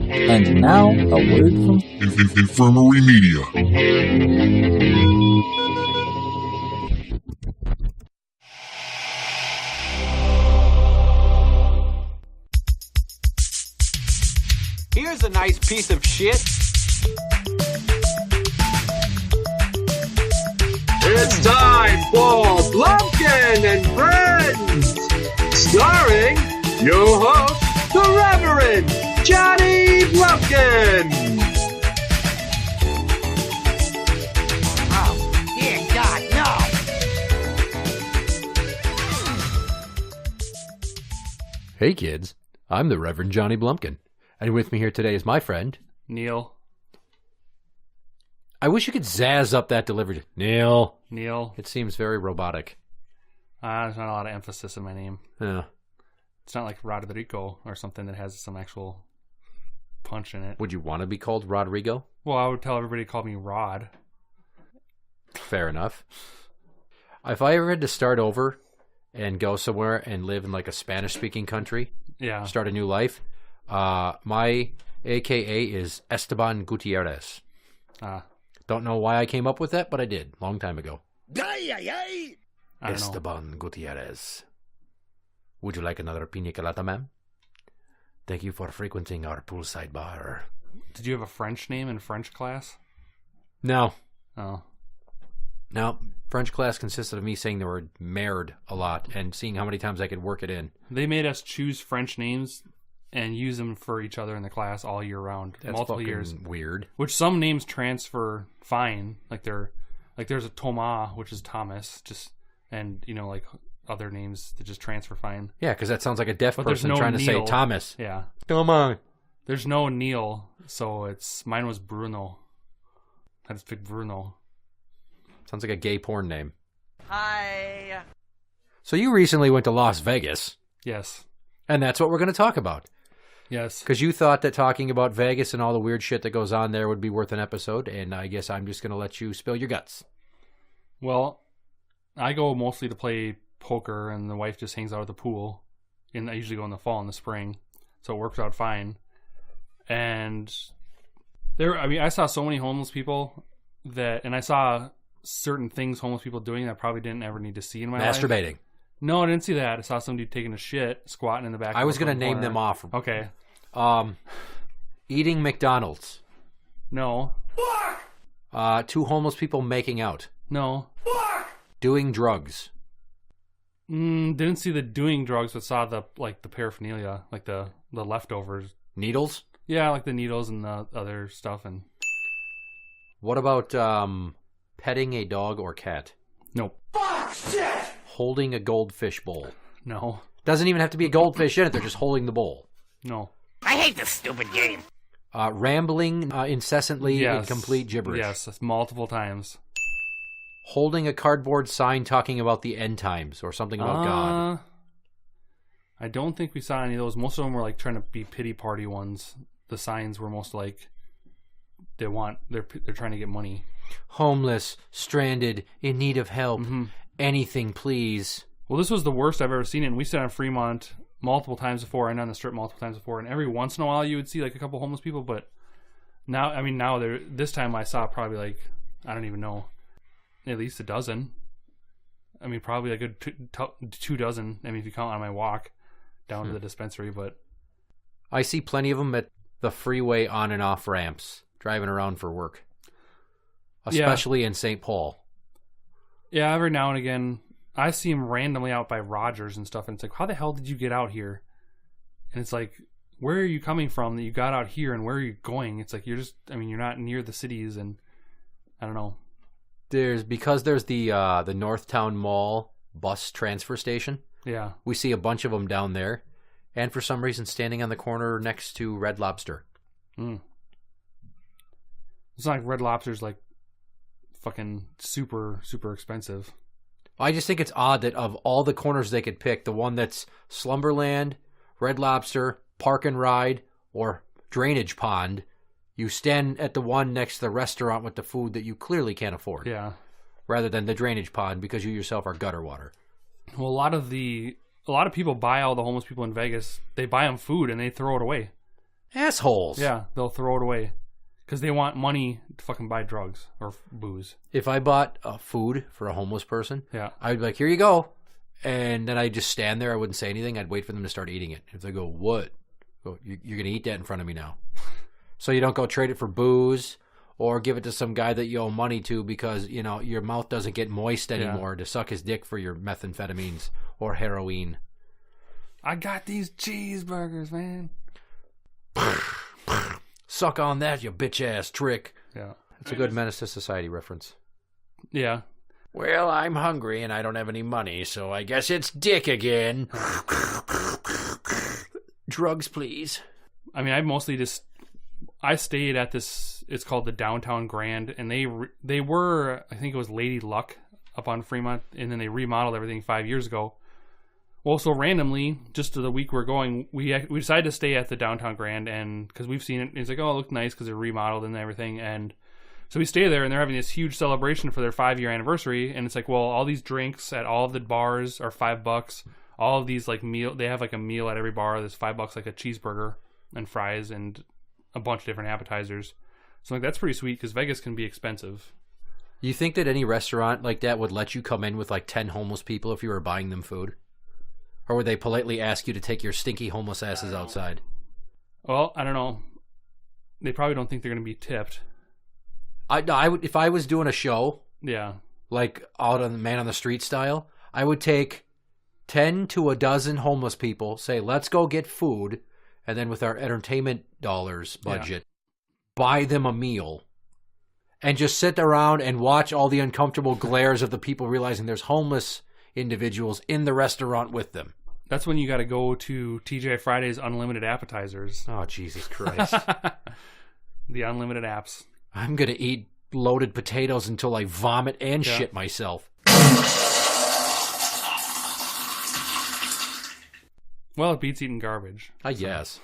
And now, a word from Infirmary Media. Here's a nice piece of shit. It's time for Blumpkin and Friends, starring your host, the Reverend Johnny Blumpkin. Oh, dear God, no! Hey kids, I'm the Reverend Johnny Blumpkin, and with me here today is my friend, Neil. I wish you could zazz up that delivery. Neil. It It seems very robotic. There's not a lot of emphasis in my name. Yeah. It's not like Rodrigo or something that has some actual punch in it. Would you want to be called Rodrigo? Well, I would tell everybody to call me Rod. Fair enough. If I ever had to start over and go somewhere and live in like a Spanish-speaking country, Yeah. start a new life, my AKA is Esteban Gutierrez. Don't know why I came up with that, but I did, long time ago. I don't know. Esteban Gutierrez. Would you like another pina colada, ma'am? Thank you for frequenting our poolside bar. Did you have a French name in French class? No. Oh. No. French class consisted of me saying the word merde a lot and seeing how many times I could work it in. They made us choose French names and use them for each other in the class all year round. That's multiple fucking years. weird. Which some names transfer fine. Like there's a Thomas, which is Thomas, and like other names that just transfer fine. Yeah, because that sounds like a deaf But there's person no trying to say Neil. Thomas. Yeah. Come on. There's no Neil, so mine was Bruno. I just picked Bruno. Sounds like a gay porn name. Hi. So you recently went to Las Vegas, Yes. and that's what we're going to talk about. Yes. Because you thought that talking about Vegas and all the weird shit that goes on there would be worth an episode, and I guess I'm just going to let you spill your guts. Well, I go mostly to play poker, and the wife just hangs out at the pool. And I usually go in the fall and the spring, so it works out fine. And I saw so many homeless people and I saw certain things homeless people doing that I probably didn't ever need to see in my life. Masturbating. No, I didn't see that. I saw somebody taking a shit, squatting in the back. I of was the going to name corner. them off. Okay. Eating McDonald's. No. Two homeless people making out. No. Doing drugs. Didn't see the doing drugs, but saw the paraphernalia, like the leftovers. Needles? Yeah, like the needles and the other stuff. And What about petting a dog or cat? nope. Holding a goldfish bowl. No. Doesn't even have to be a goldfish in it. They're just holding the bowl. No. I hate this stupid game. Rambling incessantly in Yes. complete gibberish. Yes, multiple times. Holding a cardboard sign talking about the end times or something about God. I don't think we saw any of those. Most of them were like trying to be pity party ones. The signs were most like they're trying to get money. Homeless, stranded, in need of help. Mm-hmm. Anything, please. Well, this was the worst I've ever seen it. And we stayed on Fremont multiple times before and on the Strip multiple times before. And every once in a while you would see like a couple homeless people. But now this time I saw probably like, I don't even know, at least a dozen. I mean, probably a good 2 dozen. I mean, if you count on my walk down to the dispensary. But I see plenty of them at the freeway on and off ramps, driving around for work. Especially in St. Paul. yeah, every now and again, I see them randomly out by Rogers and stuff. And it's like, how the hell did you get out here? And it's like, where are you coming from that you got out here and where are you going? It's like, you're not near the cities. And I don't know. There's the Northtown Mall bus transfer station. Yeah. We see a bunch of them down there. And for some reason standing on the corner next to Red Lobster. It's not like Red Lobster's like fucking super, super expensive. I just think it's odd that of all the corners they could pick, the one that's Slumberland, Red Lobster, Park and Ride, or Drainage Pond, you stand at the one next to the restaurant with the food that you clearly can't afford. Yeah. Rather than the drainage pond because you yourself are gutter water. Well, a lot of people buy all the homeless people in Vegas. They buy them food and they throw it away. Assholes. Yeah, they'll throw it away because they want money to fucking buy drugs or booze. If I bought food for a homeless person, Yeah. I'd be like, here you go. And then I'd just stand there. I wouldn't say anything. I'd wait for them to start eating it. If they go, what? Go, you're going to eat that in front of me now. So you don't go trade it for booze or give it to some guy that you owe money to because, you know, your mouth doesn't get moist anymore to suck his dick for your methamphetamines or heroin. I got these cheeseburgers, man. Suck on that, you bitch-ass trick. Yeah. It's a good Menace to Society reference. Yeah. Well, I'm hungry and I don't have any money, so I guess it's dick again. Drugs, please. I mean, I stayed at this, it's called the Downtown Grand, and they were, I think it was Lady Luck up on Fremont, and then they remodeled everything 5 years ago. Well, so randomly, just to the week we're going, we decided to stay at the Downtown Grand, and because we've seen it, it's like, oh, it looked nice because they're remodeled and everything, and so we stay there, and they're having this huge celebration for their 5-year anniversary, and it's like, well, all these drinks at all of the bars are $5. All of these, like, they have, like, a meal at every bar. There's $5, like, a cheeseburger and fries and a bunch of different appetizers. So, like, that's pretty sweet, because Vegas can be expensive. You think that any restaurant like that would let you come in with, like, 10 homeless people if you were buying them food? Or would they politely ask you to take your stinky homeless asses outside? Well, I don't know. They probably don't think they're going to be tipped. I would, if I was doing a show, Yeah. like out on the Man on the Street style, I would take 10 to a dozen homeless people, say, let's go get food, and then with our entertainment dollars budget, buy them a meal, and just sit around and watch all the uncomfortable glares of the people realizing there's homeless individuals in the restaurant with them. That's when you got to go to TGI Fridays Unlimited Appetizers. Oh, Jesus Christ. The unlimited apps. I'm going to eat loaded potatoes until I vomit and shit myself. Well, it beats eating garbage. I guess.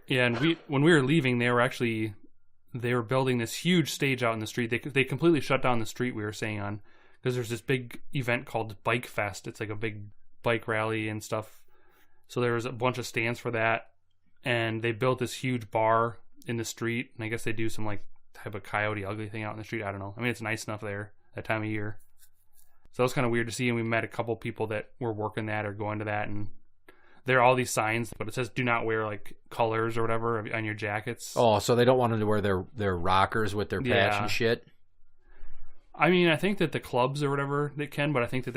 Yeah, and when we were leaving, they were building this huge stage out in the street. They completely shut down the street we were staying on because there's this big event called Bike Fest. It's like a big bike rally and stuff. So there was a bunch of stands for that, and they built this huge bar in the street. And I guess they do some like type of Coyote Ugly thing out in the street. I don't know. I mean, it's nice enough there that time of year. So that was kind of weird to see. And we met a couple people that were working that or going to that, and there are all these signs, but it says do not wear like colors or whatever on your jackets. Oh, so they don't want them to wear their rockers with their patch and shit? I mean, I think that the clubs or whatever they can, but I think that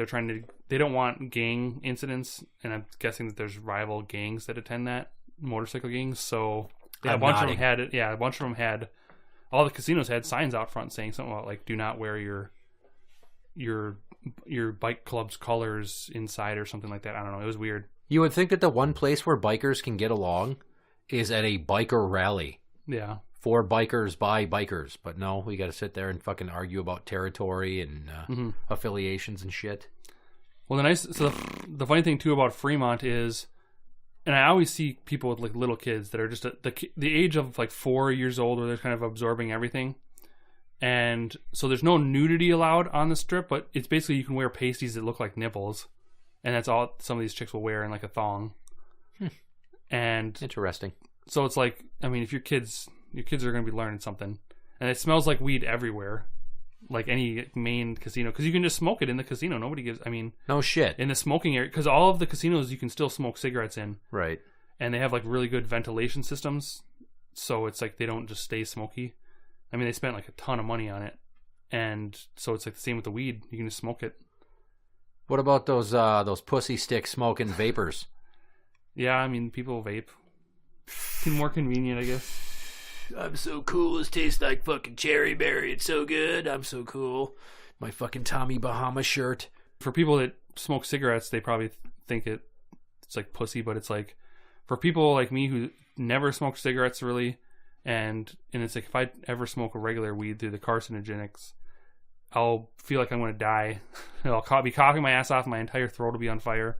they don't want gang incidents, and I'm guessing that there's rival gangs that attend that, motorcycle gangs. So yeah, a bunch of them had, all the casinos had signs out front saying something about like do not wear your bike club's colors inside or something like that. I don't know. It was weird. You would think that the one place where bikers can get along is at a biker rally. Yeah. For bikers by bikers. But no, we got to sit there and fucking argue about territory and affiliations and shit. Well, the funny thing too about Fremont is, and I always see people with like little kids that are just the age of like 4 years old where they're kind of absorbing everything. And so there's no nudity allowed on the strip, but it's basically you can wear pasties that look like nipples. And that's all some of these chicks will wear in like a thong. And interesting. So it's like, I mean, if your kids are going to be learning something. And it smells like weed everywhere. Like any main casino. Because you can just smoke it in the casino. Nobody gives, I mean. No shit. In the smoking area. Because all of the casinos you can still smoke cigarettes in. Right. And they have like really good ventilation systems. So it's like they don't just stay smoky. I mean, they spent like a ton of money on it. And so it's like the same with the weed. You can just smoke it. What about those pussy stick smoking vapors? Yeah, I mean, people vape. It's more convenient, I guess. I'm so cool. It tastes like fucking cherry berry. It's so good. I'm so cool. My fucking Tommy Bahama shirt. For people that smoke cigarettes, they probably think it's like pussy, but it's like for people like me who never smoked cigarettes really, and it's like if I ever smoke a regular weed through the carcinogenics, I'll feel like I'm going to die. I'll be coughing my ass off. My entire throat will be on fire.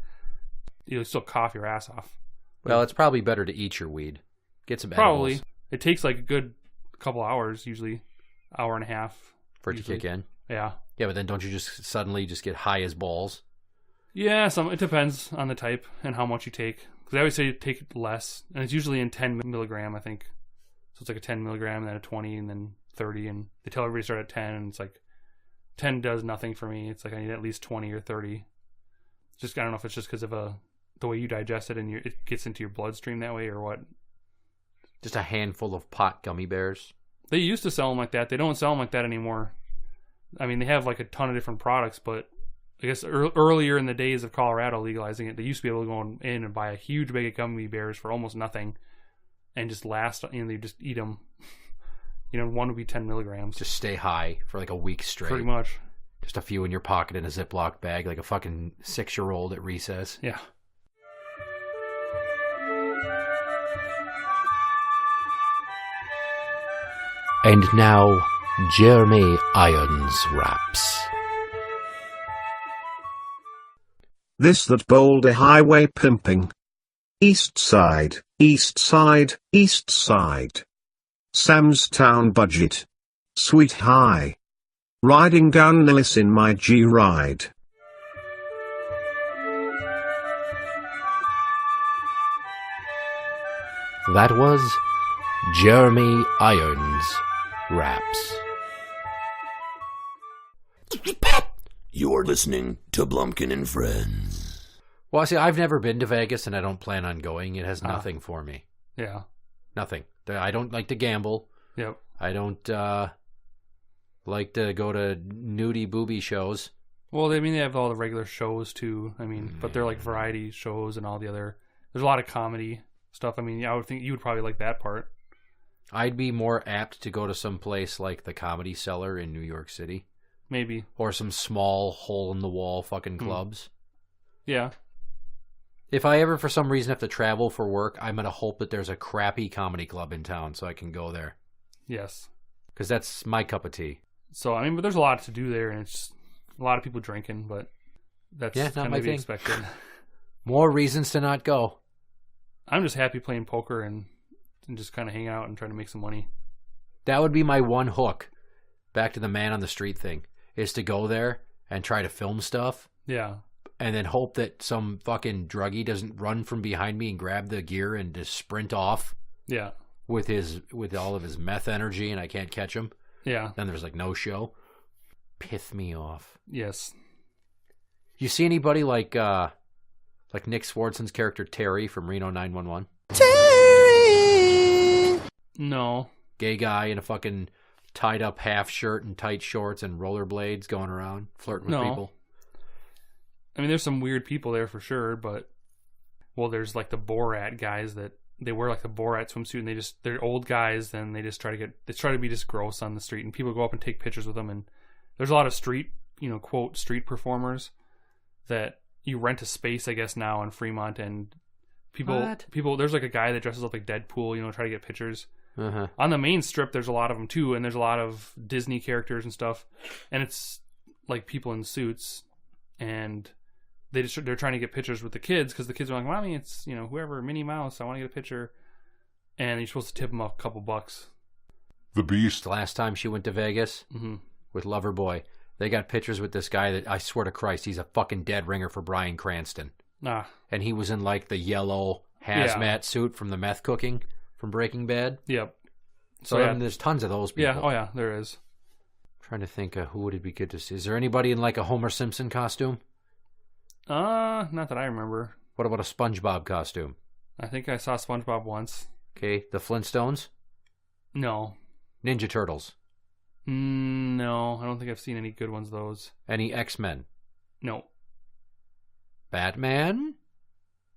You'll still cough your ass off. Well, it's probably better to eat your weed. Get some probably. edibles. It takes like a good couple hours, usually hour and a half. For it to kick in? Yeah. Yeah, but then don't you just suddenly just get high as balls? Yeah, it depends on the type and how much you take. Because I always say take less, and it's usually in 10 milligram, I think. So it's like a 10 milligram, and then a 20, and then 30, and they tell everybody to start at 10, and it's like 10 does nothing for me. It's like I need at least 20 or 30. Just I don't know if it's just because of the way you digest it and it gets into your bloodstream that way or what. Just a handful of pot gummy bears. They used to sell them like that. They don't sell them like that anymore. I mean, they have like a ton of different products, but I guess earlier in the days of Colorado legalizing it, they used to be able to go in and buy a huge bag of gummy bears for almost nothing and just they just eat them. One would be 10 milligrams. Just stay high for like a week straight. Pretty much. Just a few in your pocket in a Ziploc bag like a fucking 6-year-old at recess. Yeah. And now, Jeremy Irons raps. This that boulder highway pimping. East side, east side, east side. Sam's Town budget. Sweet high. Riding down Nellis in my G-Ride. That was Jeremy Irons raps. You're listening to Blumpkin and Friends. Well, see, I've never been to Vegas, and I don't plan on going. It has nothing for me. Yeah. Nothing. I don't like to gamble. Yep. I don't like to go to nudie booby shows. Well, I mean, they have all the regular shows, too. I mean, but they're like variety shows and all the other... There's a lot of comedy stuff. I mean, I would think you would probably like that part. I'd be more apt to go to some place like the Comedy Cellar in New York City. Maybe. Or some small hole-in-the-wall fucking clubs. Yeah. If I ever, for some reason, have to travel for work, I'm going to hope that there's a crappy comedy club in town so I can go there. Yes. Because that's my cup of tea. So, I mean, but there's a lot to do there, and it's a lot of people drinking, but that's kind of to be expected. More reasons to not go. I'm just happy playing poker and just kind of hanging out and trying to make some money. That would be my one hook. Back to the man on the street thing. Is to go there and try to film stuff. Yeah. And then hope that some fucking druggie doesn't run from behind me and grab the gear and just sprint off. Yeah. With all of his meth energy and I can't catch him. Yeah. Then there's like no show. Pith me off. Yes. You see anybody like Nick Swartzen's character Terry from Reno 911? Terry! No. Gay guy in a fucking tied up half shirt and tight shorts and rollerblades going around flirting with people. I mean, there's some weird people there for sure, but there's like the Borat guys that they wear like the Borat swimsuit and they're old guys, then they just try to be just gross on the street, and people go up and take pictures with them. And there's a lot of street, quote street performers that you rent a space, I guess, now in Fremont, and people there's like a guy that dresses up like Deadpool, try to get pictures. Uh-huh. On the main strip, there's a lot of them too, and there's a lot of Disney characters and stuff, and it's like people in suits, and they're trying to get pictures with the kids because the kids are like, "Mommy, it's whoever, Minnie Mouse, I want to get a picture," and you're supposed to tip them a couple bucks. The Beast. Last time she went to Vegas with Loverboy, they got pictures with this guy that I swear to Christ, he's a fucking dead ringer for Bryan Cranston. And he was in like the yellow hazmat suit from the meth cooking. From Breaking Bad? Yep. So there's tons of those people. Yeah, oh yeah, there is. I'm trying to think who would it be good to see. Is there anybody in like a Homer Simpson costume? Not that I remember. What about a SpongeBob costume? I think I saw SpongeBob once. Okay, the Flintstones? No. Ninja Turtles? No, I don't think I've seen any good ones of those. Any X-Men? No. Batman?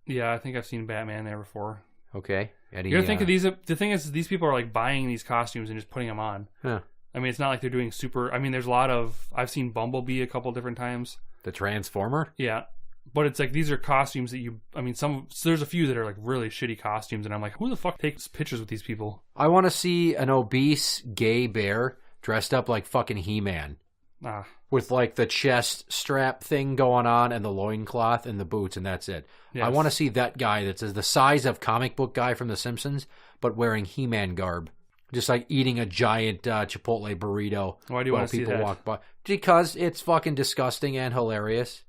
Yeah, I think I've seen Batman there before. Okay. You gotta think of these. The thing is, these people are like buying these costumes and just putting them on. Huh. I mean, it's not like they're doing super. I mean, there's a lot of. I've seen Bumblebee a couple different times. The Transformer? Yeah, but it's like these are costumes that you. I mean, so there's a few that are like really shitty costumes, and I'm like, who the fuck takes pictures with these people? I want to see an obese gay bear dressed up like fucking He-Man. With like the chest strap thing going on and the loincloth and the boots, and that's it. Yes. I want to see that guy that's the size of comic book guy from The Simpsons, but wearing He-Man garb. Just like eating a giant Chipotle burrito. Why do you want to see that? Walk by. Because it's fucking disgusting and hilarious.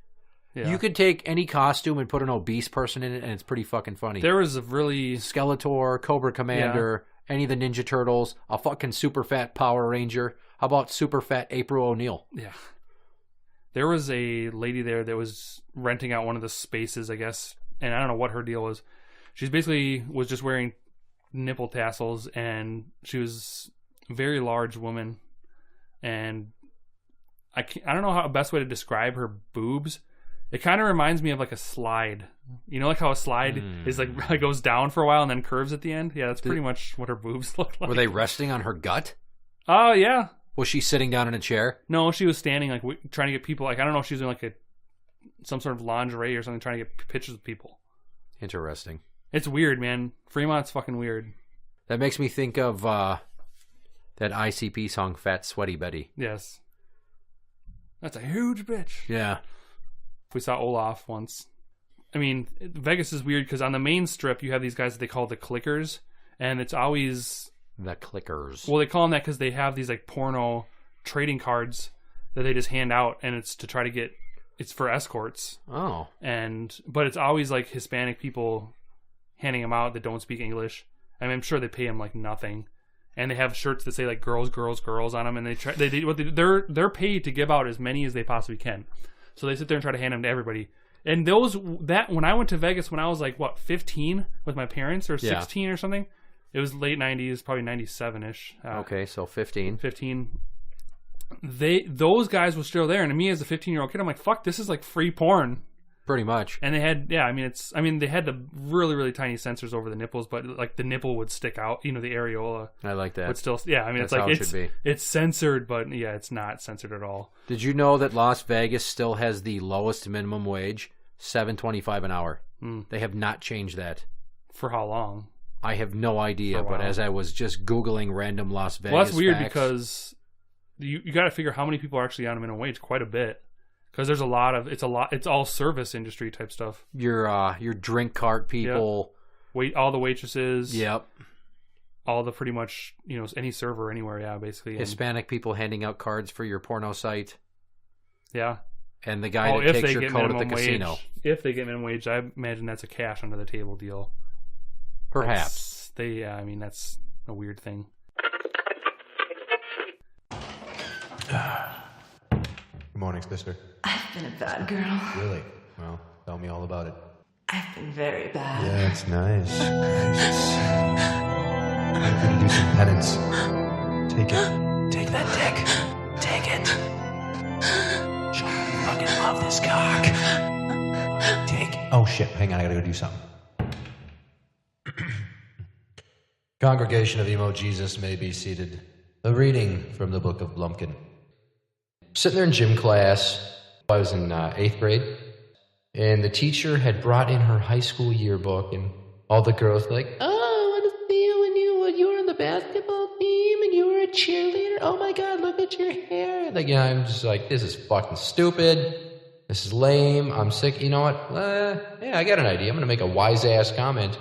Yeah. You could take any costume and put an obese person in it, and it's pretty fucking funny. There was a really... Skeletor, Cobra Commander, any of the Ninja Turtles, a fucking super fat Power Ranger. How about super fat April O'Neil? Yeah. There was a lady there that was renting out one of the spaces, I guess, and I don't know what her deal was. She's basically was just wearing nipple tassels, and she was a very large woman, and I don't know how the best way to describe her boobs. It kind of reminds me of like a slide. You know, like how a slide is like goes down for a while and then curves at the end? Yeah, that's pretty much what her boobs look like. Were they resting on her gut? Oh, yeah. Was she sitting down in a chair? No, she was standing, like, trying to get people, like, I don't know if she was doing, like, some sort of lingerie or something, trying to get pictures of people. Interesting. It's weird, man. Fremont's fucking weird. That makes me think of that ICP song, Fat Sweaty Betty. Yes. That's a huge bitch. Yeah. We saw Olaf once. I mean, Vegas is weird because on the main strip, you have these guys that they call the clickers, and it's always... The clickers. Well, they call them that because they have these like porno trading cards that they just hand out, and it's to try to get. It's for escorts. Oh. But it's always like Hispanic people handing them out that don't speak English. I mean, I'm sure they pay them like nothing, and they have shirts that say like "girls, girls, girls" on them, and they're paid to give out as many as they possibly can. So they sit there and try to hand them to everybody. And when I went to Vegas when I was like 15 with my parents or 16 or something. It was late 90s, probably 97-ish. Okay, so 15. 15. Those guys were still there, and to me as a 15-year-old kid, I'm like, fuck, this is like free porn. Pretty much. And they had, they had the really, really tiny sensors over the nipples, but like the nipple would stick out, the areola. I like that. But still, yeah, I mean, That's it's like, how it should be. It's censored, but yeah, it's not censored at all. Did you know that Las Vegas still has the lowest minimum wage? $7.25 an hour. They have not changed that. For how long? I have no idea, but as I was just Googling random Las Vegas well, that's weird facts, because you got to figure how many people are actually on minimum wage. Quite a bit, because there's it's all service industry type stuff. Your drink cart people, all the waitresses, yep, all the pretty much any server anywhere, yeah, basically. Hispanic people handing out cards for your porno site, yeah, and the guy that takes your code at the casino. If they get minimum wage, I imagine that's a cash under the table deal. Perhaps. That's a weird thing. Good morning, sister. I've been a bad girl. Really? Well, tell me all about it. I've been very bad. Yeah, it's nice. I'm gonna do some penance. Take it. Take that dick. Take it. Show me you fucking love this cock. Take it. Oh shit, hang on, I gotta go do something. Congregation of Emo Jesus may be seated. A reading from the Book of Blumpkin. Sitting there in gym class, I was in 8th grade, and the teacher had brought in her high school yearbook, and all the girls were like, "Oh, I want to see you when you were on the basketball team and you were a cheerleader. Oh my God, look at your hair." Like, I'm just like, this is fucking stupid. This is lame. I'm sick. You know what? Yeah, I got an idea. I'm gonna make a wise ass comment.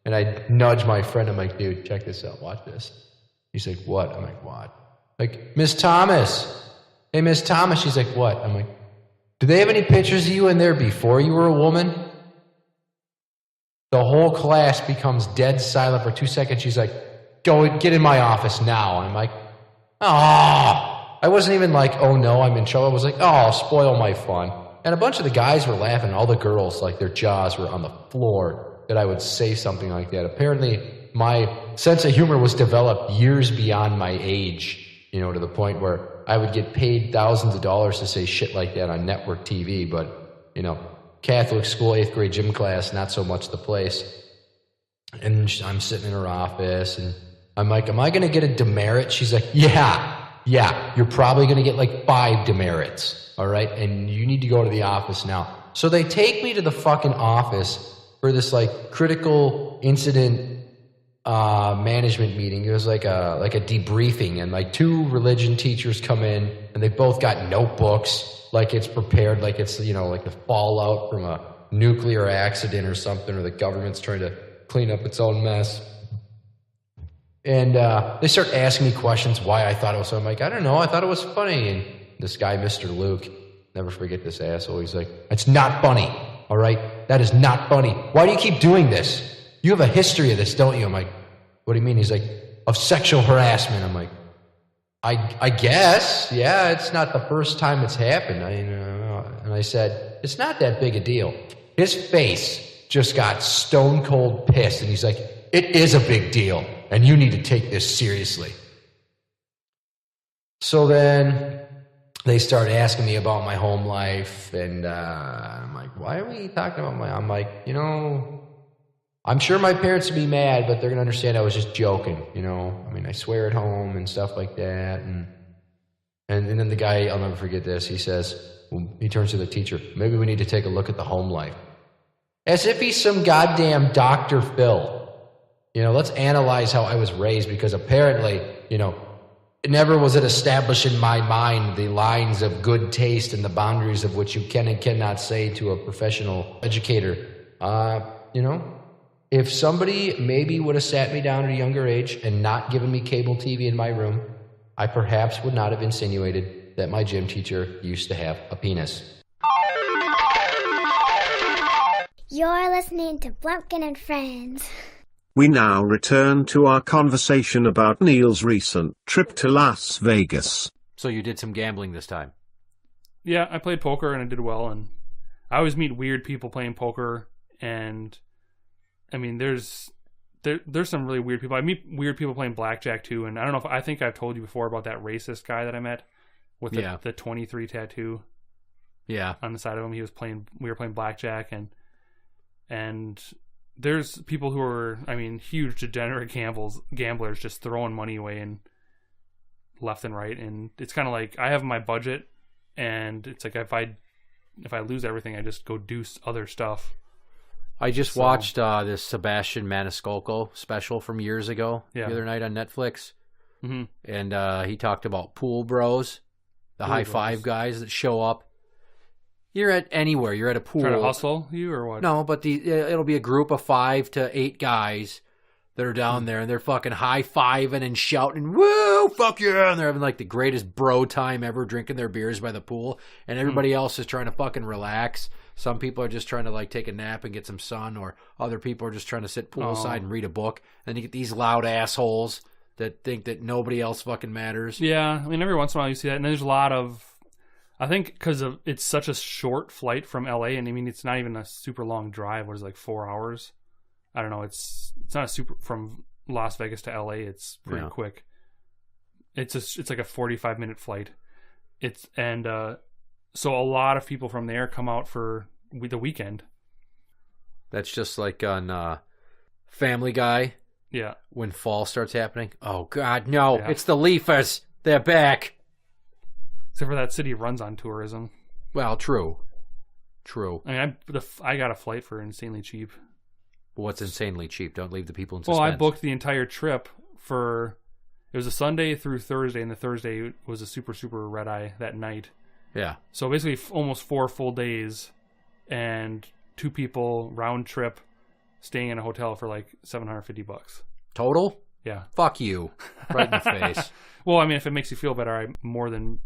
And I nudge my friend. I'm like, dude, check this out. Watch this. He's like, what? I'm like, what? Like, Miss Thomas. Hey, Miss Thomas. She's like, what? I'm like, do they have any pictures of you in there before you were a woman? The whole class becomes dead silent for 2 seconds. She's like, go get in my office now. And I'm like, oh. I wasn't even like, oh no, I'm in trouble. I was like, oh, spoil my fun. And a bunch of the guys were laughing. All the girls, like their jaws were on the floor. That I would say something like that. Apparently, my sense of humor was developed years beyond my age, to the point where I would get paid thousands of dollars to say shit like that on network TV, but, Catholic school, 8th grade gym class, not so much the place. And I'm sitting in her office, and I'm like, am I going to get a demerit? She's like, yeah, you're probably going to get like 5 demerits, all right? And you need to go to the office now. So they take me to the fucking office for this like critical incident management meeting. It was like a debriefing, and like 2 religion teachers come in, and they both got notebooks, like it's prepared, like it's like the fallout from a nuclear accident or something, or the government's trying to clean up its own mess. And they start asking me questions why I thought it was so. I'm like, I don't know, I thought it was funny. And this guy, Mr. Luke, never forget this asshole. He's like, it's not funny, all right? That is not funny. Why do you keep doing this? You have a history of this, don't you? I'm like, what do you mean? He's like, of sexual harassment. I'm like, I guess. Yeah, it's not the first time it's happened. And I said, it's not that big a deal. His face just got stone cold pissed. And he's like, it is a big deal. And you need to take this seriously. So then they started asking me about my home life. And I'm like, why are we talking about I'm like, I'm sure my parents would be mad, but they're going to understand I was just joking, I mean, I swear at home and stuff like that. And then the guy, I'll never forget this, he says, he turns to the teacher, maybe we need to take a look at the home life. As if he's some goddamn Dr. Phil. Let's analyze how I was raised, because apparently, never was it established in my mind the lines of good taste and the boundaries of which you can and cannot say to a professional educator. If somebody maybe would have sat me down at a younger age and not given me cable TV in my room, I perhaps would not have insinuated that my gym teacher used to have a penis. You're listening to Blumpkin&Friends. We now return to our conversation about Neil's recent trip to Las Vegas. So you did some gambling this time? Yeah, I played poker and I did well. And I always meet weird people playing poker, and I mean, there's some really weird people. I meet weird people playing blackjack too, and I don't know if I think I've told you before about that racist guy that I met with the 23 tattoo. Yeah, on the side of him, we were playing blackjack, and there's people who are, I mean, huge degenerate gamblers just throwing money away and left and right, and it's kind of like I have my budget, and it's like if I lose everything, I just go do other stuff. I just watched this Sebastian Maniscalco special from years ago the other night on Netflix. Mm-hmm. And he talked about pool bros, the high five guys that show up. You're at anywhere. You're at a pool. Trying to hustle you or what? No, but it'll be a group of 5 to 8 guys that are down there, and they're fucking high-fiving and shouting, woo, fuck yeah, and they're having like the greatest bro time ever, drinking their beers by the pool, and everybody else is trying to fucking relax. Some people are just trying to like take a nap and get some sun, or other people are just trying to sit poolside and read a book. And you get these loud assholes that think that nobody else fucking matters. Yeah, I mean, every once in a while you see that, and there's a lot of, I think because it's such a short flight from LA, and I mean, it's not even a super long drive. What is it, like 4 hours? I don't know. It's not a super from Las Vegas to LA. It's pretty quick. It's like a 45-minute flight. So a lot of people from there come out for the weekend. That's just like on Family Guy. Yeah. When fall starts happening. Oh God, no! Yeah. It's the Leafers. They're back. Except for that city runs on tourism. Well, true. I mean, I got a flight for insanely cheap. What's insanely cheap? Don't leave the people in suspense. Well, I booked the entire trip it was a Sunday through Thursday, and the Thursday was a super, super red eye that night. Yeah. So basically almost 4 full days and 2 people round trip staying in a hotel for like $750. Total? Yeah. Fuck you. Right in the face. Well, I mean, if it makes you feel better, I more than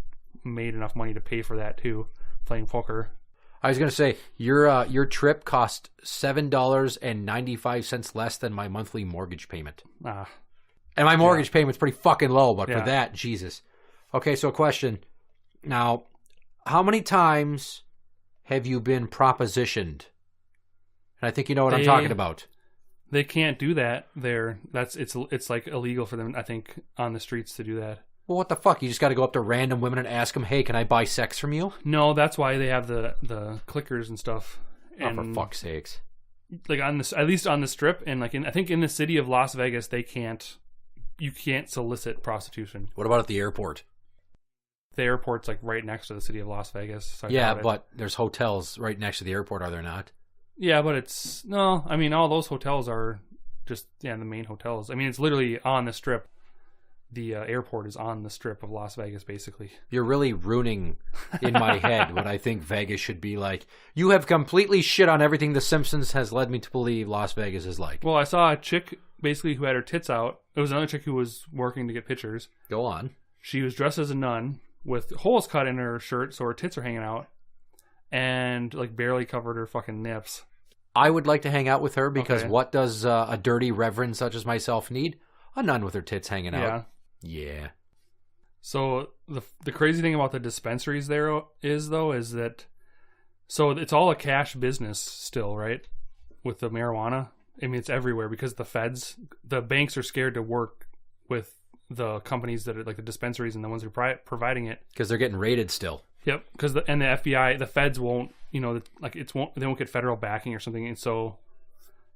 made enough money to pay for that too, playing poker. I was going to say, your trip cost $7.95 less than my monthly mortgage payment. And my mortgage payment's pretty fucking low, but for that, Jesus. Okay, so a question. Now, how many times have you been propositioned? And I think you know what I'm talking about. They can't do that there. It's like illegal for them, I think, on the streets to do that. Well, what the fuck? You just got to go up to random women and ask them, "Hey, can I buy sex from you?" No, that's why they have the clickers and stuff. And, for fuck's sakes! Like on this, at least on the Strip, and like I think in the city of Las Vegas, you can't solicit prostitution. What about at the airport? The airport's like right next to the city of Las Vegas. So but there's hotels right next to the airport, are there not? Yeah, but I mean, all those hotels are just the main hotels. I mean, it's literally on the Strip. The airport is on the Strip of Las Vegas, basically. You're really ruining in my head what I think Vegas should be like. You have completely shit on everything The Simpsons has led me to believe Las Vegas is like. Well, I saw a chick basically who had her tits out. It was another chick who was working to get pictures. Go on. She was dressed as a nun with holes cut in her shirt, so her tits are hanging out. and like barely covered her fucking nips. I would like to hang out with her because Okay. what does a dirty reverend such as myself need? A nun with her tits hanging out. Yeah. So the crazy thing about the dispensaries there is that so it's all a cash business still, right? With the marijuana. I mean, it's everywhere because the banks are scared to work with the companies that are like the dispensaries and the ones who are providing it. Because they're getting raided still. Yep, because the FBI, the feds won't, they won't get federal backing or something, and so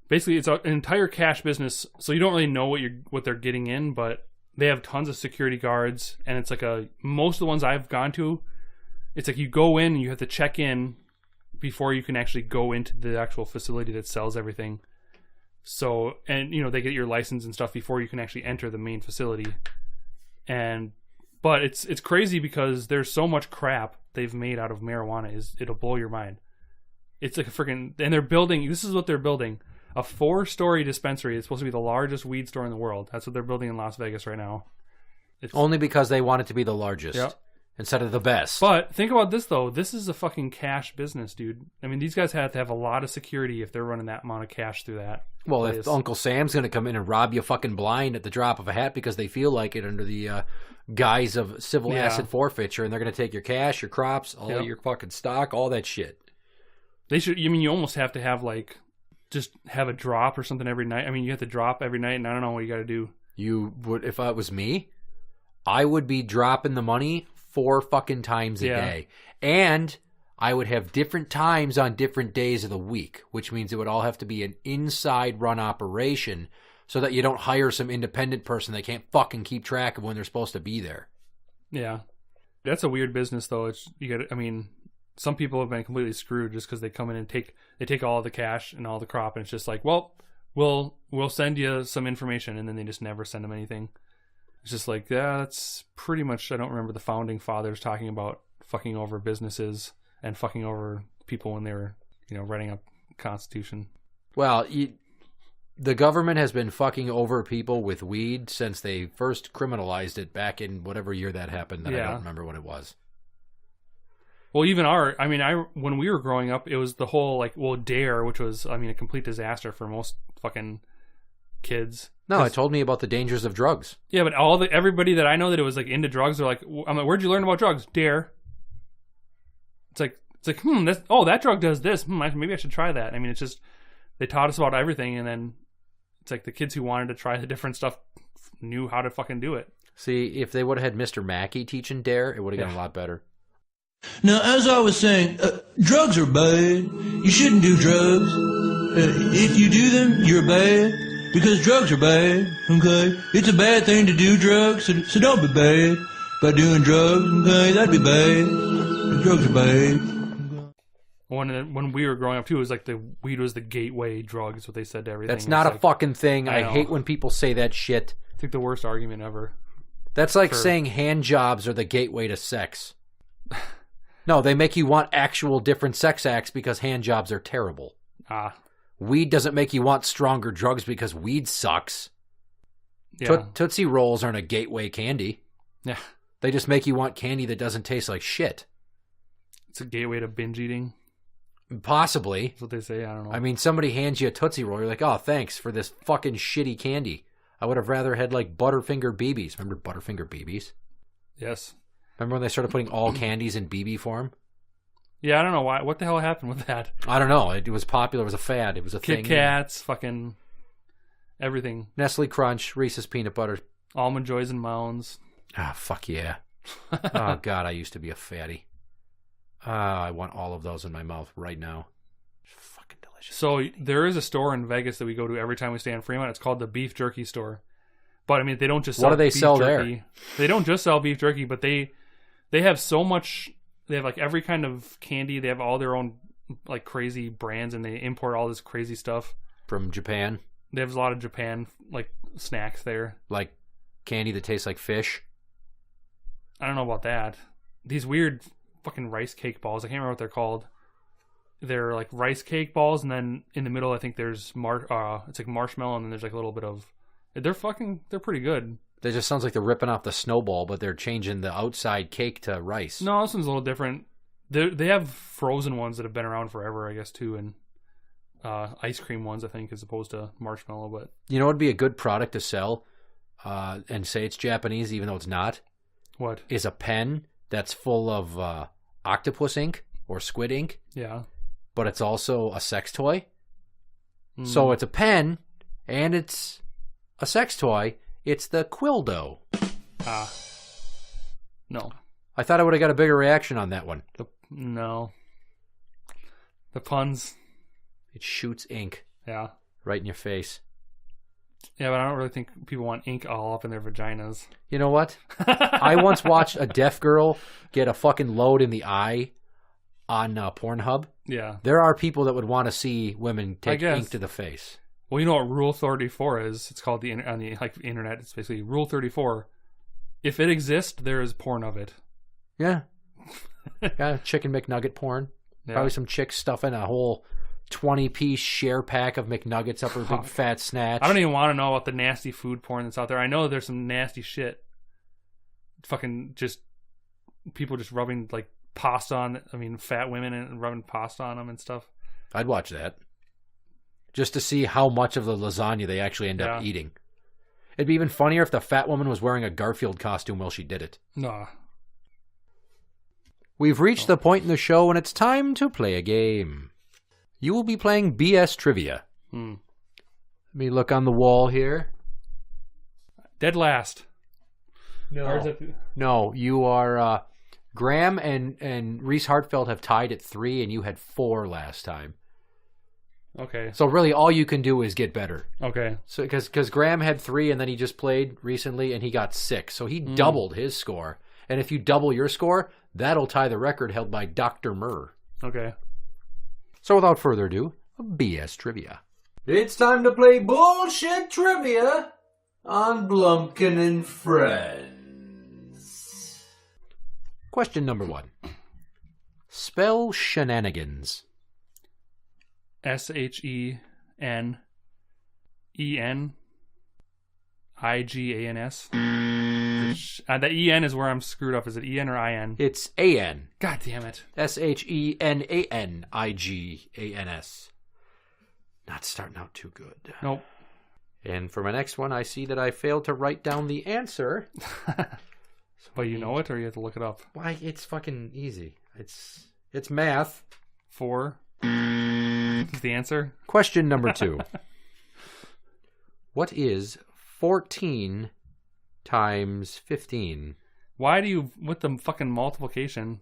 basically it's an entire cash business. So you don't really know what they're getting in, but they have tons of security guards, and it's like most of the ones I've gone to, it's like you go in and you have to check in before you can actually go into the actual facility that sells everything. So, and they get your license and stuff before you can actually enter the main facility, but it's crazy because there's so much crap they've made out of marijuana. It'll blow your mind. It's like and they're building, this is what they're building, a 4-story dispensary. It's supposed to be the largest weed store in the world. That's what they're building in Las Vegas right now. It's only because they want it to be the largest instead of the best. But think about this though. This is a fucking cash business, dude. I mean, these guys have to have a lot of security if they're running that amount of cash through that. Well, place. if Uncle Sam's going to come in and rob you fucking blind at the drop of a hat because they feel like it under the guise of civil asset forfeiture, and they're going to take your cash, your crops, all your fucking stock, all that shit. They should. I mean, you almost have to have just have a drop or something every night. I mean, you have to drop every night, and I don't know what you got to do. You would, if it was me, I would be dropping the money 4 fucking times a day, and I would have different times on different days of the week, which means it would all have to be an inside run operation so that you don't hire some independent person that can't fucking keep track of when they're supposed to be there. Yeah. That's a weird business though. Some people have been completely screwed just because they come in and take all the cash and all the crop, and it's just like, well, we'll send you some information, and then they just never send them anything. It's just like, that's pretty much, I don't remember the founding fathers talking about fucking over businesses and fucking over people when they were, writing up Constitution. Well, the government has been fucking over people with weed since they first criminalized it back in whatever year that happened. I don't remember what it was. Well, even when we were growing up, it was the whole DARE, which was, a complete disaster for most fucking kids. No, it told me about the dangers of drugs. Yeah, but everybody that I know that it was into drugs are like, I'm like, where'd you learn about drugs? DARE. It's like, that drug does this. Maybe I should try that. I mean, it's just, they taught us about everything, and then it's like the kids who wanted to try the different stuff knew how to fucking do it. See, if they would have had Mr. Mackey teaching DARE, it would have gone a lot better. Now, as I was saying, drugs are bad. You shouldn't do drugs. If you do them, you're bad. Because drugs are bad, okay? It's a bad thing to do drugs, so don't be bad by doing drugs, okay? That'd be bad. Drugs are bad. When we were growing up, too, it was like the weed was the gateway drug, is what they said to everything. That's not a fucking thing. I hate when people say that shit. It's like the worst argument ever. That's like saying hand jobs are the gateway to sex. No, they make you want actual different sex acts because hand jobs are terrible. Weed doesn't make you want stronger drugs because weed sucks. Yeah. Tootsie Rolls aren't a gateway candy. Yeah. They just make you want candy that doesn't taste like shit. It's a gateway to binge eating. Possibly. That's what they say. I don't know. I mean, somebody hands you a Tootsie Roll, you're like, oh, thanks for this fucking shitty candy. I would have rather had Butterfinger BBs. Remember Butterfinger BBs? Yes. Remember when they started putting all candies in BB form? Yeah, I don't know why. What the hell happened with that? I don't know. It was popular. It was a fad. It was a thing. Kit Kats, fucking everything. Nestle Crunch, Reese's Peanut Butter. Almond Joys and Mounds. Ah, fuck yeah. Oh, God, I used to be a fatty. I want all of those in my mouth right now. It's fucking delicious. So there is a store in Vegas that we go to every time we stay in Fremont. It's called the Beef Jerky Store. But, they don't just sell What do they beef sell jerky. there? They don't just sell beef jerky, but they have so much... They have every kind of candy. They have all their own crazy brands, and they import all this crazy stuff from Japan. They have a lot of Japan snacks there, like candy that tastes like fish. I don't know about that. These weird fucking rice cake balls. I can't remember what they're called. They're like rice cake balls, and then in the middle, I think there's it's like marshmallow, and then there's a little bit of. They're pretty good. That just sounds like they're ripping off the snowball, but they're changing the outside cake to rice. No, this one's a little different. They have frozen ones that have been around forever, I guess, too, and ice cream ones, I think, as opposed to marshmallow. But You know what would be a good product to sell and say it's Japanese even though it's not? What? Is a pen that's full of octopus ink or squid ink. Yeah. But it's also a sex toy. So it's a pen and it's a sex toy. It's the Quildo. No. I thought I would have got a bigger reaction on that one. No. The puns. It shoots ink. Yeah. Right in your face. Yeah, but I don't really think people want ink all up in their vaginas. You know what? I once watched a deaf girl get a fucking load in the eye on Pornhub. Yeah. There are people that would want to see women take ink to the face. Well, you know what Rule 34 is? It's called on the internet. It's basically Rule 34. If it exists, there is porn of it. Yeah. Got chicken McNugget porn. Yeah. Probably some chick stuffing a whole 20-piece share pack of McNuggets up her big fat snatch. I don't even want to know about the nasty food porn that's out there. I know there's some nasty shit. Fucking just people just rubbing like pasta on. I mean, fat women and rubbing pasta on them and stuff. I'd watch that just to see how much of the lasagna they actually end up eating. It'd be even funnier if the fat woman was wearing a Garfield costume while she did it. Nah. We've reached the point in the show when it's time to play a game. You will be playing BS Trivia. Let me look on the wall here. Dead last. No, you are... Graham and Reese Hartfeld have tied at 3, and you had 4 last time. Okay. So really, all you can do is get better. Okay. So because Graham had 3, and then he just played recently, and he got 6. So he doubled his score. And if you double your score, that'll tie the record held by Dr. Murr. Okay. So without further ado, BS Trivia. It's time to play bullshit trivia on Blumpkin&Friends. Question number 1. Spell shenanigans. SHENENIGANS. The EN is where I'm screwed up. Is it EN or IN? It's AN. God damn it. SHENANIGANS. Not starting out too good. Nope. And for my next one, I see that I failed to write down the answer. But you know it, or you have to look it up? Why? It's fucking easy. It's math. 4 is the answer. Question number 2. What is 14 times 15? Why do you with the fucking multiplication?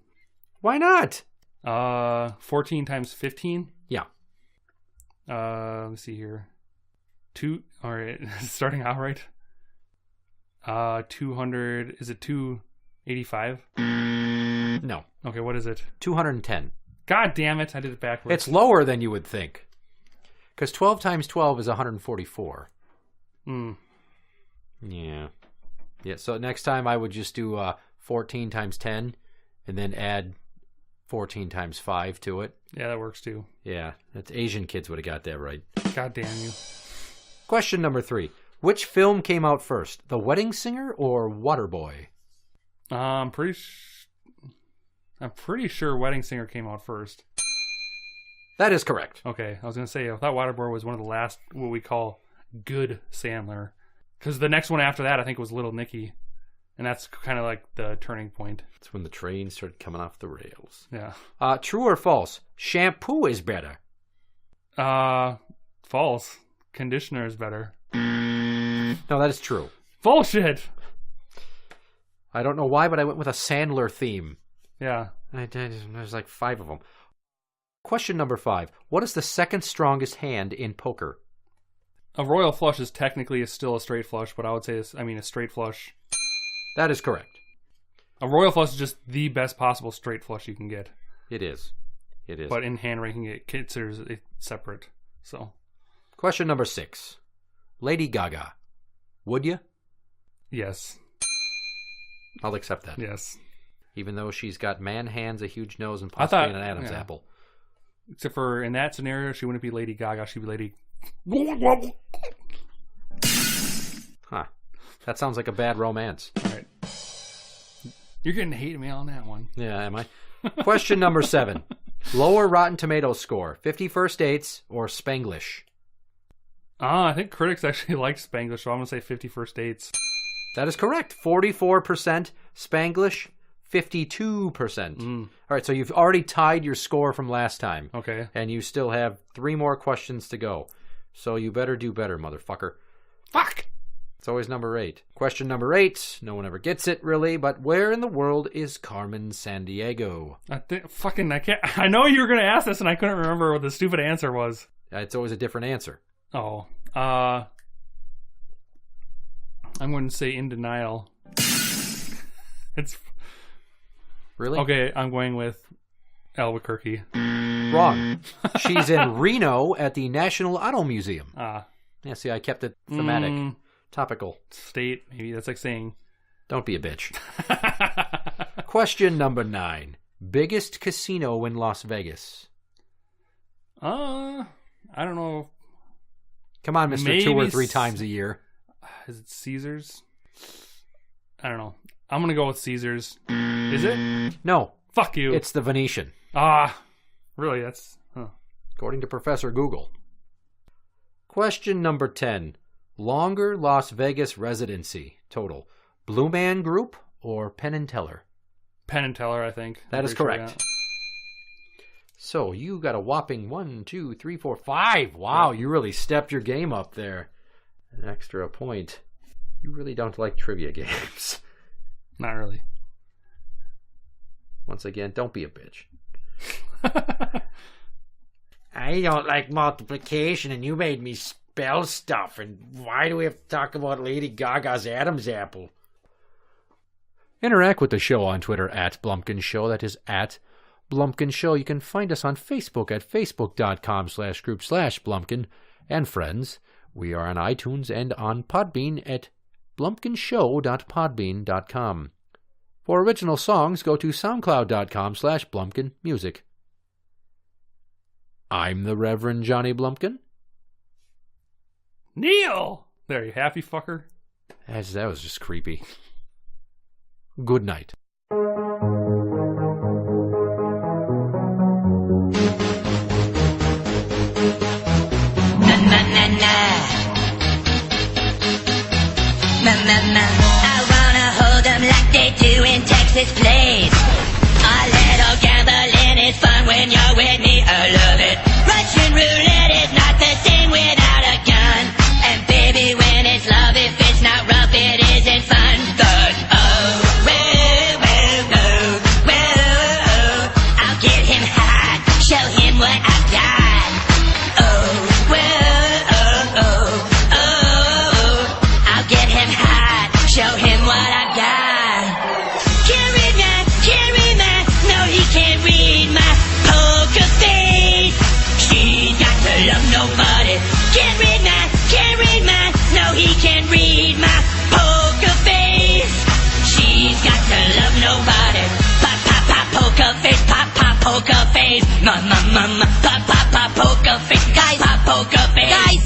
Why not? 14 times 15? Yeah. Let me see here. 2. All right, starting out right. 200. Is it 285? No. Okay, what is it? 210. God damn it! I did it backwards. It's lower than you would think. Because 12 times 12 is 144. Yeah. Yeah, so next time I would just do 14 times 10 and then add 14 times 5 to it. Yeah, that works too. Yeah, that's Asian kids would have got that right. God damn you. Question number 3. Which film came out first, The Wedding Singer or Waterboy? I'm pretty sure Wedding Singer came out first. That is correct. Okay, I was going to say, I thought Waterboy was one of the last, what we call, good Sandler. Because the next one after that, I think, was Little Nicky. And that's kind of like the turning point. That's when the train started coming off the rails. Yeah. True or false? Shampoo is better. False. Conditioner is better. No, that is true. Bullshit! I don't know why, but I went with a Sandler theme. Yeah. There's like 5 of them. Question number 5. What is the second strongest hand in poker? A royal flush is technically still a straight flush, but I would say a straight flush. That is correct. A royal flush is just the best possible straight flush you can get. It is. It is. But in hand ranking, it considers it separate. So. Question number 6. Lady Gaga. Would you? Yes. I'll accept that. Yes. Even though she's got man hands, a huge nose, and possibly an Adam's apple. Except for in that scenario, she wouldn't be Lady Gaga. She'd be Lady... Huh. That sounds like a bad romance. All right. You're getting hate mail on that one. Yeah, am I? Question number 7. Lower Rotten Tomatoes score, 50 First Dates or Spanglish? I think critics actually like Spanglish, so I'm going to say 50 First Dates. That is correct. 44% Spanglish, 52%. All right, so you've already tied your score from last time. Okay. And you still have 3 more questions to go. So you better do better, motherfucker. Fuck! It's always number 8. Question number 8. No one ever gets it, really, but where in the world is Carmen Sandiego? I can't. I know you were going to ask this, and I couldn't remember what the stupid answer was. It's always a different answer. Oh. I'm going to say in denial. It's... Really? Okay, I'm going with Albuquerque. Wrong. She's in Reno at the National Auto Museum. Yeah, see, I kept it thematic. Topical. State, maybe. That's like saying... Don't be a bitch. Question number 9. Biggest casino in Las Vegas? I don't know. Come on, Mr. Maybe 2 or 3 times a year. Is it Caesars? I don't know. I'm going to go with Caesars. Is it? No. Fuck you. It's the Venetian. Really? That's... According to Professor Google. Question number 10. Longer Las Vegas residency total. Blue Man Group or Penn & Teller? Penn & Teller, I think. That is correct. Sure, So you got a whopping 1, 2, 3, 4, 5. Wow, you really stepped your game up there. An extra point. You really don't like trivia games. Not really. Once again, don't be a bitch. I don't like multiplication, and you made me spell stuff. And why do we have to talk about Lady Gaga's Adam's apple? Interact with the show on Twitter at Blumpkin Show. That is at Blumpkin Show. You can find us on Facebook at facebook.com/group/Blumpkin&Friends. We are on iTunes and on Podbean at blumpkinshow.podbean.com. For original songs, go to soundcloud.com/BlumpkinMusic. I'm the Reverend Johnny Blumpkin. Neil! There, you happy fucker? That was just creepy. Good night. I wanna hold them like they do in Texas plays. A little gambling is fun when you're with me, I love it. Russian roulette is not the same without a gun. And baby, when it's love, if it's not rough, it isn't fun. But oh, I'll get him hot, show him what I've got. I'll get him hot, show him what I've got. Can't read my, no he can't read my poker face. She's got to love nobody. Can't read my, no he can't read my poker face. She's got to love nobody. Pop, pop, pop, poker face, pop, pop, poker face. Pop, pop, pop, poker face, guys, pop, poker face, guys,